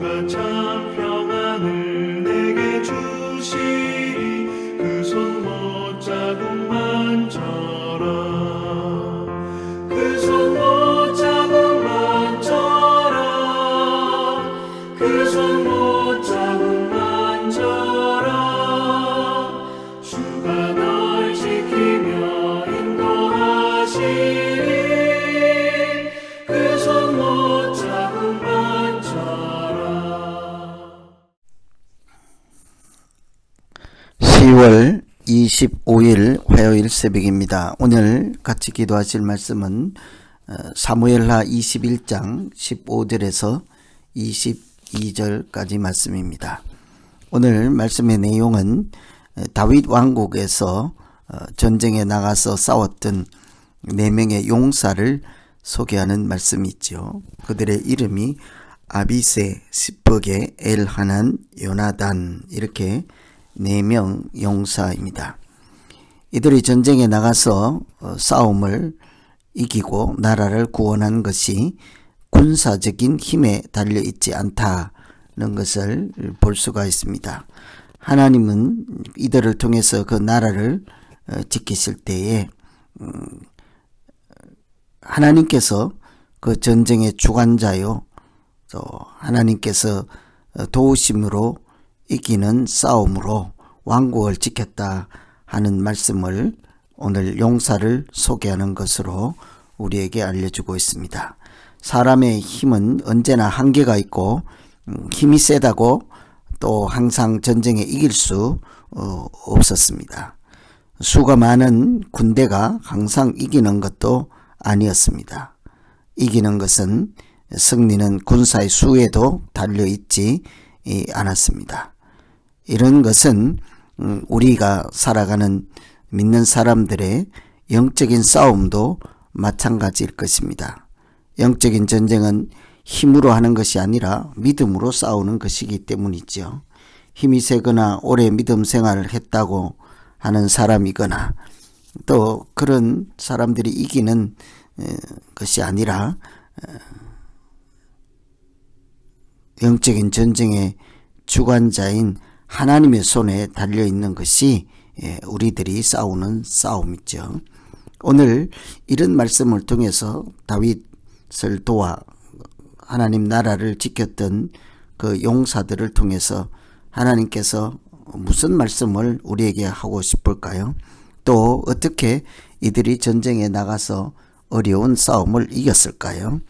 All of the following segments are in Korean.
주가 참 평안을 내게 주시리 그 손 못자국 만져라 그 손 못자국 만져라 그 손 못자국 만져라 주가 널 지키며 인도하시리 그 손 못자국 만져라. 10월 25일 화요일 새벽입니다. 오늘 같이 기도하실 말씀은 사무엘하 21장 15절에서 22절까지 말씀입니다. 오늘 말씀의 내용은 다윗 왕국에서 전쟁에 나가서 싸웠던 4명의 용사를 소개하는 말씀이죠. 그들의 이름이 아비세, 스퍼게, 엘하난, 요나단 이렇게 4명 용사입니다. 이들이 전쟁에 나가서 싸움을 이기고 나라를 구원한 것이 군사적인 힘에 달려있지 않다는 것을 볼 수가 있습니다. 하나님은 이들을 통해서 그 나라를 지키실 때에 하나님께서 그 전쟁의 주관자요, 또 하나님께서 도우심으로 이기는 싸움으로 왕국을 지켰다 하는 말씀을 오늘 용사를 소개하는 것으로 우리에게 알려주고 있습니다. 사람의 힘은 언제나 한계가 있고 힘이 세다고 또 항상 전쟁에 이길 수 없었습니다. 수가 많은 군대가 항상 이기는 것도 아니었습니다. 이기는 것은 승리는 군사의 수에도 달려있지 않았습니다. 이런 것은 우리가 살아가는 믿는 사람들의 영적인 싸움도 마찬가지일 것입니다. 영적인 전쟁은 힘으로 하는 것이 아니라 믿음으로 싸우는 것이기 때문이죠. 힘이 세거나 오래 믿음 생활을 했다고 하는 사람이거나 또 그런 사람들이 이기는 것이 아니라 영적인 전쟁의 주관자인 하나님의 손에 달려있는 것이 우리들이 싸우는 싸움이죠. 오늘 이런 말씀을 통해서 다윗을 도와 하나님 나라를 지켰던 그 용사들을 통해서 하나님께서 무슨 말씀을 우리에게 하고 싶을까요? 또 어떻게 이들이 전쟁에 나가서 어려운 싸움을 이겼을까요?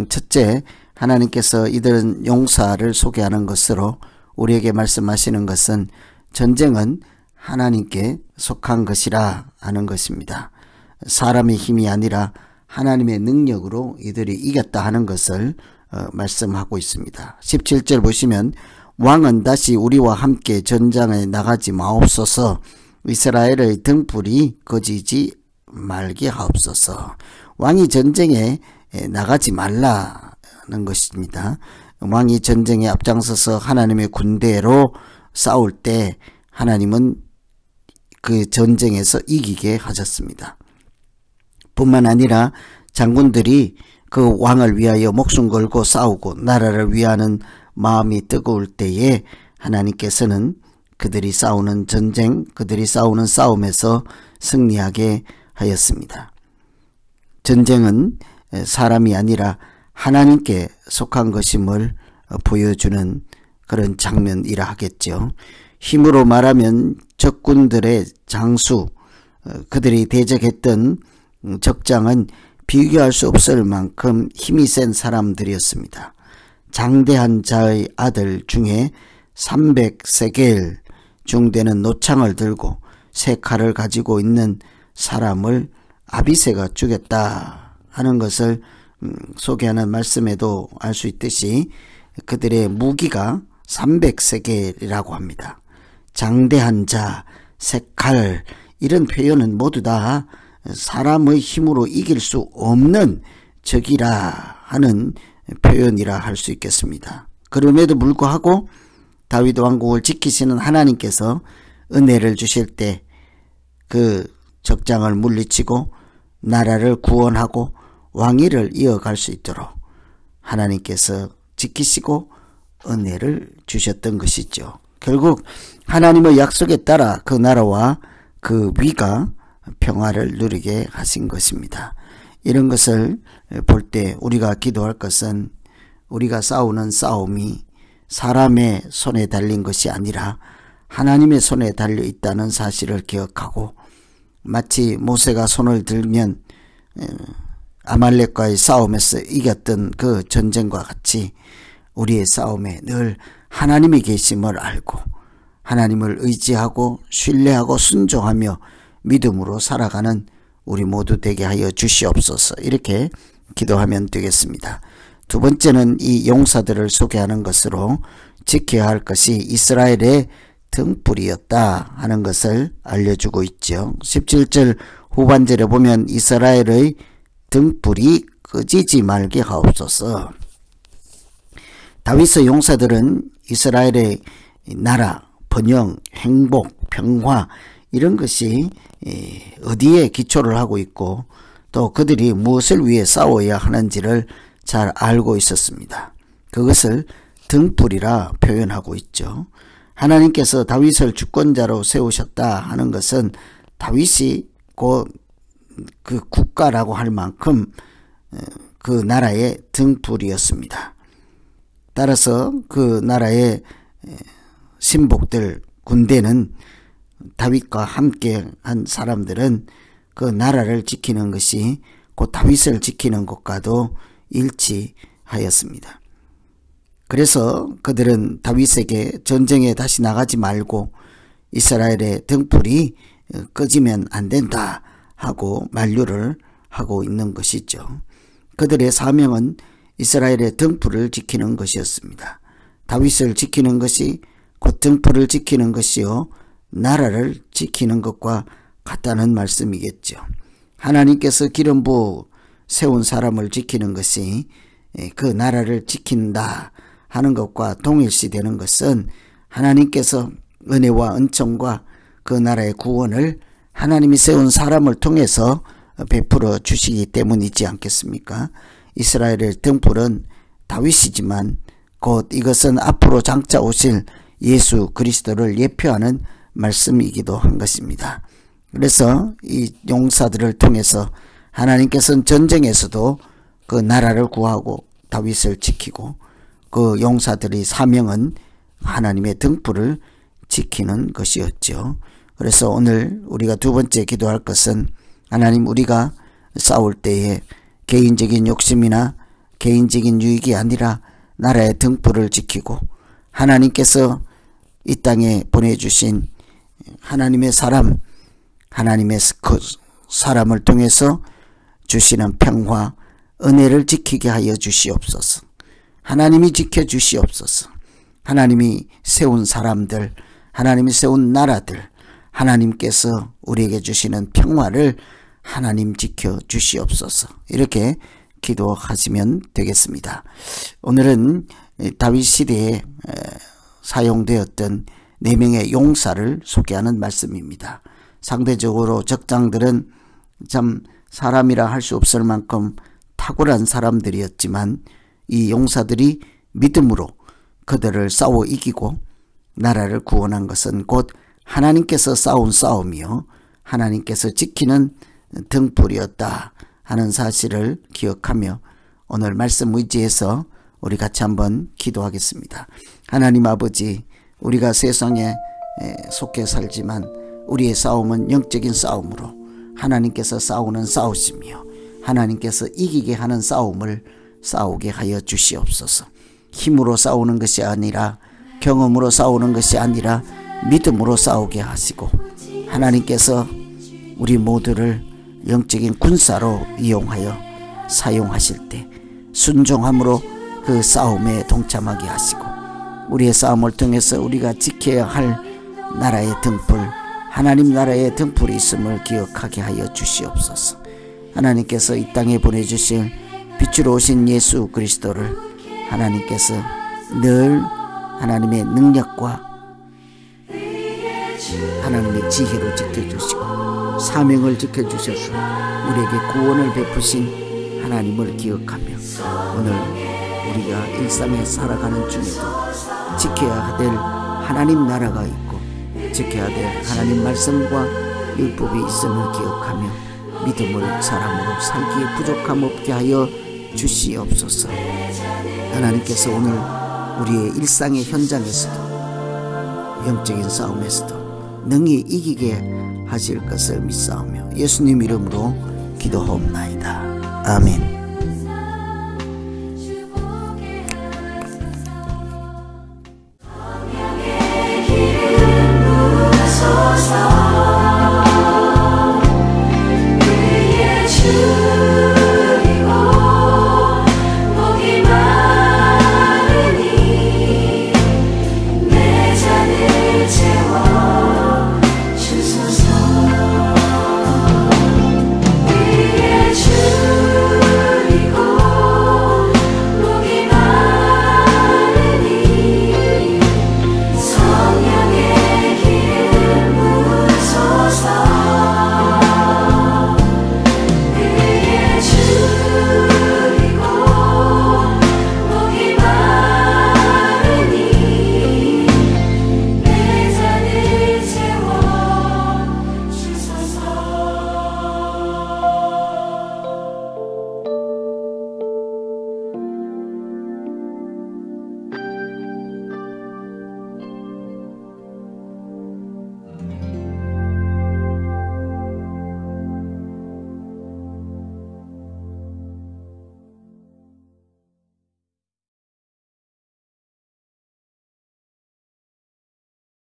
첫째, 하나님께서 이들은 용사를 소개하는 것으로 우리에게 말씀하시는 것은 전쟁은 하나님께 속한 것이라 하는 것입니다. 사람의 힘이 아니라 하나님의 능력으로 이들이 이겼다 하는 것을 말씀하고 있습니다. 17절 보시면 왕은 다시 우리와 함께 전장에 나가지 마옵소서 이스라엘의 등불이 꺼지지 말게 하옵소서. 왕이 전쟁에 나가지 말라는 것입니다. 왕이 전쟁에 앞장서서 하나님의 군대로 싸울 때 하나님은 그 전쟁에서 이기게 하셨습니다. 뿐만 아니라 장군들이 그 왕을 위하여 목숨 걸고 싸우고 나라를 위하는 마음이 뜨거울 때에 하나님께서는 그들이 싸우는 전쟁, 그들이 싸우는 싸움에서 승리하게 하였습니다. 전쟁은 사람이 아니라 하나님께 속한 것임을 보여주는 그런 장면이라 하겠죠. 힘으로 말하면 적군들의 장수, 그들이 대적했던 적장은 비교할 수 없을 만큼 힘이 센 사람들이었습니다. 장대한 자의 아들 중에 300세겔 중되는 노창을 들고 세 칼을 가지고 있는 사람을 아비새가 죽였다 하는 것을 소개하는 말씀에도 알 수 있듯이 그들의 무기가 300세겔이라고 합니다. 장대한 자, 세 칼 이런 표현은 모두 다 사람의 힘으로 이길 수 없는 적이라 하는 표현이라 할 수 있겠습니다. 그럼에도 불구하고 다윗 왕국을 지키시는 하나님께서 은혜를 주실 때 그 적장을 물리치고 나라를 구원하고 왕위를 이어갈 수 있도록 하나님께서 지키시고 은혜를 주셨던 것이죠. 결국 하나님의 약속에 따라 그 나라와 그 위가 평화를 누리게 하신 것입니다. 이런 것을 볼 때 우리가 기도할 것은 우리가 싸우는 싸움이 사람의 손에 달린 것이 아니라 하나님의 손에 달려 있다는 사실을 기억하고, 마치 모세가 손을 들면 아말렉과의 싸움에서 이겼던 그 전쟁과 같이 우리의 싸움에 늘 하나님이 계심을 알고 하나님을 의지하고 신뢰하고 순종하며 믿음으로 살아가는 우리 모두 되게 하여 주시옵소서. 이렇게 기도하면 되겠습니다. 두 번째는 이 용사들을 소개하는 것으로 지켜야 할 것이 이스라엘의 등불이었다 하는 것을 알려주고 있죠. 17절 후반절에 보면 이스라엘의 등불이 꺼지지 말게 하옵소서. 다윗의 용사들은 이스라엘의 나라, 번영, 행복, 평화 이런 것이 어디에 기초를 하고 있고 또 그들이 무엇을 위해 싸워야 하는지를 잘 알고 있었습니다. 그것을 등불이라 표현하고 있죠. 하나님께서 다윗을 주권자로 세우셨다 하는 것은 다윗이 곧 그 국가라고 할 만큼 그 나라의 등불이었습니다. 따라서 그 나라의 신복들, 군대는 다윗과 함께 한 사람들은 그 나라를 지키는 것이 곧 다윗을 지키는 것과도 일치하였습니다. 그래서 그들은 다윗에게 전쟁에 다시 나가지 말고 이스라엘의 등불이 꺼지면 안 된다 하고 만류를 하고 있는 것이죠. 그들의 사명은 이스라엘의 등불을 지키는 것이었습니다. 다윗을 지키는 것이 곧 등불을 지키는 것이요 나라를 지키는 것과 같다는 말씀이겠죠. 하나님께서 기름 부어 세운 사람을 지키는 것이 그 나라를 지킨다 하는 것과 동일시되는 것은 하나님께서 은혜와 은총과 그 나라의 구원을 하나님이 세운 사람을 통해서 베풀어 주시기 때문이지 않겠습니까? 이스라엘의 등불은 다윗이지만 곧 이것은 앞으로 장차 오실 예수 그리스도를 예표하는 말씀이기도 한 것입니다. 그래서 이 용사들을 통해서 하나님께서는 전쟁에서도 그 나라를 구하고 다윗을 지키고 그 용사들의 사명은 하나님의 등불을 지키는 것이었죠. 그래서 오늘 우리가 두 번째 기도할 것은 하나님, 우리가 싸울 때에 개인적인 욕심이나 개인적인 유익이 아니라 나라의 등불을 지키고 하나님께서 이 땅에 보내주신 하나님의 사람, 하나님의 그 사람을 통해서 주시는 평화, 은혜를 지키게 하여 주시옵소서. 하나님이 지켜주시옵소서. 하나님이 세운 사람들, 하나님이 세운 나라들, 하나님께서 우리에게 주시는 평화를 하나님 지켜주시옵소서. 이렇게 기도하시면 되겠습니다. 오늘은 다윗 시대에 사용되었던 4명의 용사를 소개하는 말씀입니다. 상대적으로 적장들은 참 사람이라 할 수 없을 만큼 탁월한 사람들이었지만 이 용사들이 믿음으로 그들을 싸워 이기고 나라를 구원한 것은 곧 하나님께서 싸운 싸움이요 하나님께서 지키는 등불이었다 하는 사실을 기억하며 오늘 말씀 의지해서 우리 같이 한번 기도하겠습니다. 하나님 아버지, 우리가 세상에 속해 살지만 우리의 싸움은 영적인 싸움으로 하나님께서 싸우는 싸우시며 하나님께서 이기게 하는 싸움을 싸우게 하여 주시옵소서. 힘으로 싸우는 것이 아니라 경험으로 싸우는 것이 아니라 믿음으로 싸우게 하시고 하나님께서 우리 모두를 영적인 군사로 이용하여 사용하실 때 순종함으로 그 싸움에 동참하게 하시고 우리의 싸움을 통해서 우리가 지켜야 할 나라의 등불, 하나님 나라의 등불이 있음을 기억하게 하여 주시옵소서. 하나님께서 이 땅에 보내주실 빛으로 오신 예수 그리스도를 하나님께서 늘 하나님의 능력과 하나님의 지혜로 지켜주시고 사명을 지켜주셔서 우리에게 구원을 베푸신 하나님을 기억하며 오늘 우리가 일상에 살아가는 중에도 지켜야 될 하나님 나라가 있고 지켜야 될 하나님 말씀과 율법이 있음을 기억하며 믿음으로 사람으로 살기에 부족함 없게 하여 주시옵소서. 하나님께서 오늘 우리의 일상의 현장에서도 영적인 싸움에서도 능히 이기게 하실 것을 믿사오며 예수님 이름으로 기도하옵나이다. 아멘.